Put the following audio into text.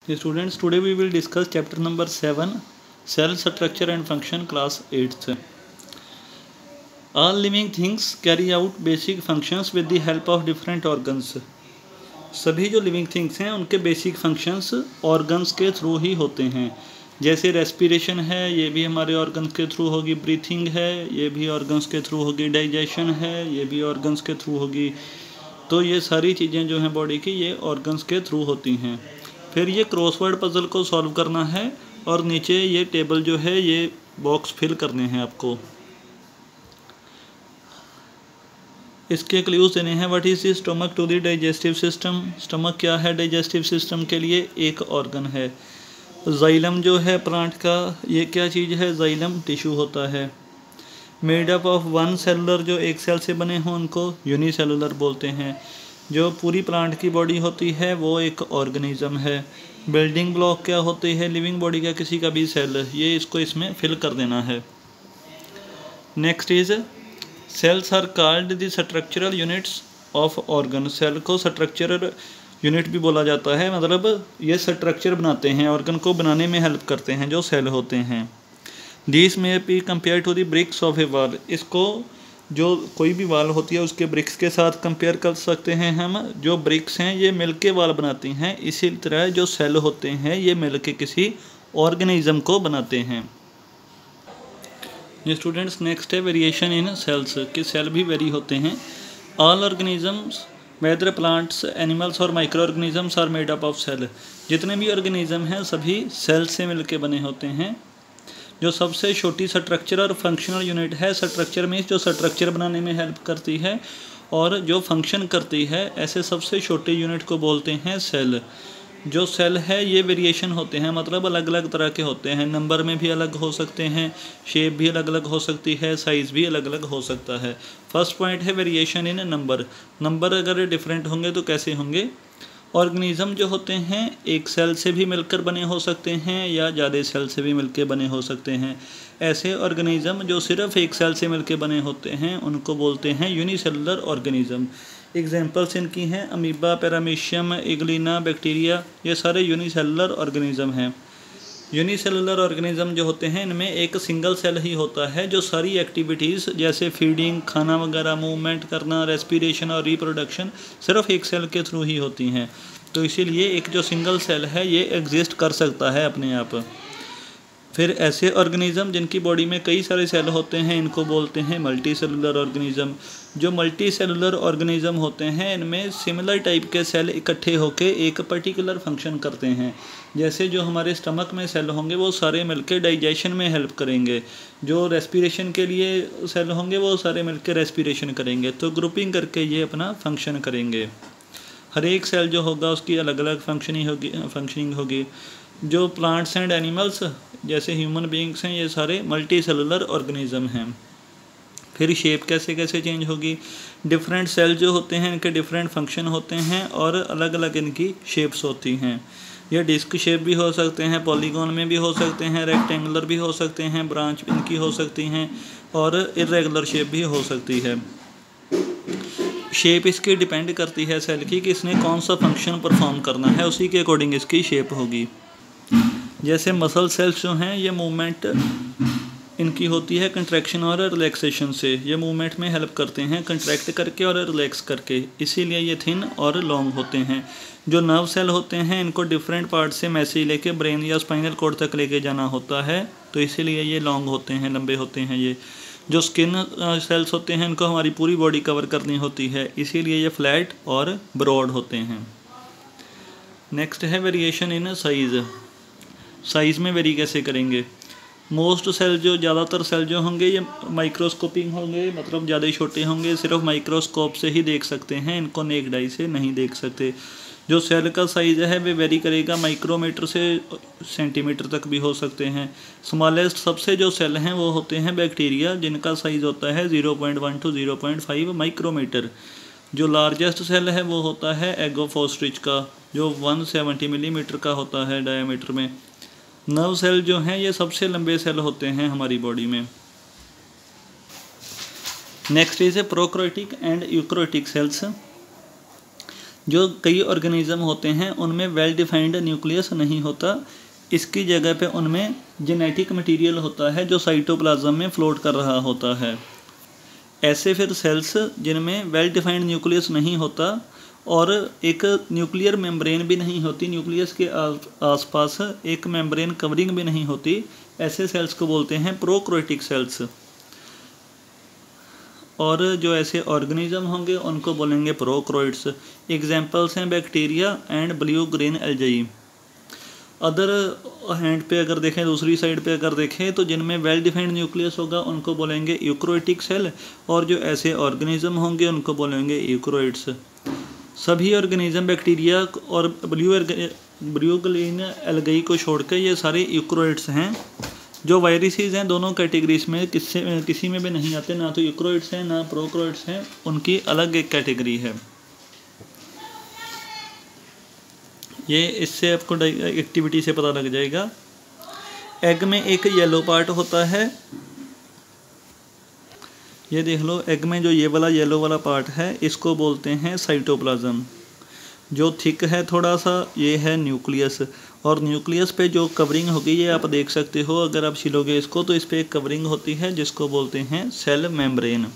Students, today we will discuss chapter number 7, cell structure and function, class 8th. All living things carry out basic functions with the help of different organs. सभी जो living things हैं उनके basic functions organs के through ही होते हैं। जैसे respiration है, ये भी हमारे ऑर्गन्स के थ्रू होगी। ब्रीथिंग है, ये भी ऑर्गन्स के थ्रू होगी। डाइजेशन है, ये भी ऑर्गन्स के थ्रू होगी। तो ये सारी चीज़ें जो हैं बॉडी की, ये ऑर्गन्स के थ्रू होती हैं। फिर ये क्रॉसवर्ड पजल को सॉल्व करना है और नीचे ये टेबल जो है ये बॉक्स फिल करने हैं आपको। इसके क्लूज देने हैं। What is the stomach to the digestive system. Stomach क्या है डाइजेस्टिव सिस्टम के लिए? एक ऑर्गन है। जाइलम जो है प्लांट का, ये क्या चीज़ है? जाइलम टिश्यू होता है। Made up of one cellular, जो एक सेल से बने हों उनको यूनिसेलुलर बोलते हैं। जो पूरी प्लांट की बॉडी होती है वो एक ऑर्गेनिज्म है। बिल्डिंग ब्लॉक क्या होती है लिविंग बॉडी का? किसी का भी सेल, ये इसको इसमें फिल कर देना है। Next is cells are called the structural units of organ. Cell को स्ट्रक्चरल यूनिट भी बोला जाता है, मतलब ये स्ट्रक्चर बनाते हैं, ऑर्गन को बनाने में हेल्प करते हैं जो सेल होते हैं। This may be compare to the bricks of a wall. इसको जो कोई भी वाल होती है उसके ब्रिक्स के साथ कंपेयर कर सकते हैं हम। जो ब्रिक्स हैं ये मिलके वाल बनाती हैं, इसी तरह जो सेल होते हैं ये मिलके किसी ऑर्गेनिज्म को बनाते हैं। ये स्टूडेंट्स नेक्स्ट है वेरिएशन इन सेल्स, कि सेल भी वेरी होते हैं। All organisms whether plants, animals और micro organisms are made up of cell. जितने भी ऑर्गेनिज्म हैं सभी सेल से मिलके बने होते हैं। जो सबसे छोटी स्ट्रक्चर और फंक्शनल यूनिट है, स्ट्रक्चर मीन्स जो स्ट्रक्चर बनाने में हेल्प करती है और जो फंक्शन करती है, ऐसे सबसे छोटे यूनिट को बोलते हैं सेल। जो सेल है ये वेरिएशन होते हैं, मतलब अलग अलग तरह के होते हैं। नंबर में भी अलग हो सकते हैं, शेप भी अलग अलग हो सकती है, साइज़ भी अलग अलग हो सकता है। फर्स्ट पॉइंट है वेरिएशन इन नंबर। नंबर अगर डिफरेंट होंगे तो कैसे होंगे? ऑर्गेनिज्म जो होते हैं एक सेल से भी मिलकर बने हो सकते हैं या ज़्यादा सेल से भी मिलकर बने हो सकते हैं। ऐसे ऑर्गेनिज्म जो सिर्फ एक सेल से मिलकर बने होते हैं उनको बोलते हैं यूनिसेलुलर ऑर्गेनिज्म। एग्जांपल्स इनकी हैं अमीबा, पैरामीशियम, इग्लिना, बैक्टीरिया, ये सारे यूनिसेलुलर ऑर्गेनिज्म हैं। यूनिसेलुलर ऑर्गेनिज्म जो होते हैं इनमें एक सिंगल सेल ही होता है जो सारी एक्टिविटीज़ जैसे फीडिंग, खाना वगैरह, मूवमेंट करना, रेस्पिरेशन और रिप्रोडक्शन सिर्फ एक सेल के थ्रू ही होती हैं। तो इसीलिए एक जो सिंगल सेल है ये एग्जिस्ट कर सकता है अपने आप। फिर ऐसे ऑर्गेनिज्म जिनकी बॉडी में कई सारे सेल होते हैं इनको बोलते हैं मल्टी सेलुलर ऑर्गेनिज्म। जो मल्टी सेलुलर ऑर्गेनिज्म होते हैं इनमें सिमिलर टाइप के सेल इकट्ठे होकर एक पर्टिकुलर फंक्शन करते हैं। जैसे जो हमारे स्टमक में सेल होंगे वो सारे मिलकर डाइजेशन में हेल्प करेंगे। जो रेस्पिरेशन के लिए सेल होंगे वो सारे मिलकर रेस्पिरेशन करेंगे। तो ग्रुपिंग करके ये अपना फंक्शन करेंगे। हर एक सेल जो होगा उसकी अलग अलग फंक्शनिंग होगी। जो प्लांट्स एंड एनिमल्स जैसे ह्यूमन बीइंग्स हैं ये सारे मल्टी सेलुलर ऑर्गेनिज्म हैं। फिर शेप कैसे कैसे चेंज होगी? डिफरेंट सेल जो होते हैं इनके डिफरेंट फंक्शन होते हैं और अलग अलग इनकी शेप्स होती हैं। ये डिस्क शेप भी हो सकते हैं, पॉलीगॉन में भी हो सकते हैं, रेक्टेंगुलर भी हो सकते हैं, ब्रांच इनकी हो सकती हैं और इरेगुलर शेप भी हो सकती है। शेप इसकी डिपेंड करती है सेल की कि इसने कौन सा फंक्शन परफॉर्म करना है, उसी के अकॉर्डिंग इसकी शेप होगी। जैसे मसल सेल्स जो हैं ये मूवमेंट इनकी होती है कंट्रैक्शन और रिलैक्सेशन से। ये मूवमेंट में हेल्प करते हैं कंट्रैक्ट करके और रिलैक्स करके, इसीलिए ये थिन और लॉन्ग होते हैं। जो नर्व सेल होते हैं इनको डिफरेंट पार्ट से मैसेज लेके ब्रेन या स्पाइनल कॉर्ड तक लेके जाना होता है, तो इसीलिए ये लॉन्ग होते हैं, लंबे होते हैं ये। जो स्किन सेल्स होते हैं इनको हमारी पूरी बॉडी कवर करनी होती है, इसीलिए ये फ्लैट और ब्रॉड होते हैं। नेक्स्ट है वेरिएशन इन साइज़। साइज़ में वेरी कैसे करेंगे? मोस्ट सेल जो ज़्यादातर सेल जो होंगे ये माइक्रोस्कोपिक होंगे, मतलब ज़्यादा छोटे होंगे, सिर्फ माइक्रोस्कोप से ही देख सकते हैं, इनको नेक्ड आई से नहीं देख सकते। जो सेल का साइज़ है वे वेरी करेगा, माइक्रोमीटर से सेंटीमीटर तक भी हो सकते हैं। स्मॉलेस्ट सबसे जो सेल हैं वो होते हैं बैक्टीरिया, जिनका साइज़ होता है 0.1 to 0.5 माइक्रोमीटर। जो लार्जेस्ट सेल है वो होता है एग ऑफ ऑस्ट्रिच का, जो 170 मिलीमीटर का होता है डायमीटर में। नर्व सेल जो हैं ये सबसे लंबे सेल होते हैं हमारी बॉडी में। Next is prokaryotic and eukaryotic cells. जो कई ऑर्गेनिज्म होते हैं उनमें वेल डिफाइंड न्यूक्लियस नहीं होता, इसकी जगह पे उनमें जेनेटिक मटेरियल होता है जो साइटोप्लाज्म में फ्लोट कर रहा होता है। ऐसे फिर सेल्स जिनमें वेल डिफाइंड न्यूक्लियस नहीं होता और एक न्यूक्लियर मेम्ब्रेन भी नहीं होती, न्यूक्लियस के आसपास एक मेम्ब्रेन कवरिंग भी नहीं होती, ऐसे सेल्स को बोलते हैं प्रोकैरियोटिक सेल्स। और जो ऐसे ऑर्गेनिज्म होंगे उनको बोलेंगे प्रोकैरियोट्स। एग्जांपल्स हैं bacteria and blue green algae. Other hand पे अगर देखें, दूसरी साइड पे अगर देखें, तो जिनमें वेल डिफाइंड न्यूक्लियस होगा उनको बोलेंगे यूकैरियोटिक सेल, और जो ऐसे ऑर्गेनिज्म होंगे उनको बोलेंगे यूकैरियोट्स। सभी ऑर्गेनिज्म बैक्टीरिया और ब्लू ग्रीन एल्गाई को छोड़कर ये सारे यूकैरियोट्स हैं। जो वायरसेस हैं दोनों कैटेगरीज में किसी में भी नहीं आते, ना तो यूकैरियोट्स हैं ना प्रोकैरियोट्स हैं, उनकी अलग एक कैटेगरी है। ये इससे आपको एक्टिविटी से पता लग जाएगा। एग में एक येलो पार्ट होता है, ये देख लो, एग में जो ये वाला येलो वाला पार्ट है इसको बोलते हैं साइटोप्लाज्म। जो थिक है थोड़ा सा, ये है न्यूक्लियस, और न्यूक्लियस पे जो कवरिंग होगी ये आप देख सकते हो, अगर आप छिलोगे इसको तो इस पर एक कवरिंग होती है जिसको बोलते हैं सेल मेम्ब्रेन।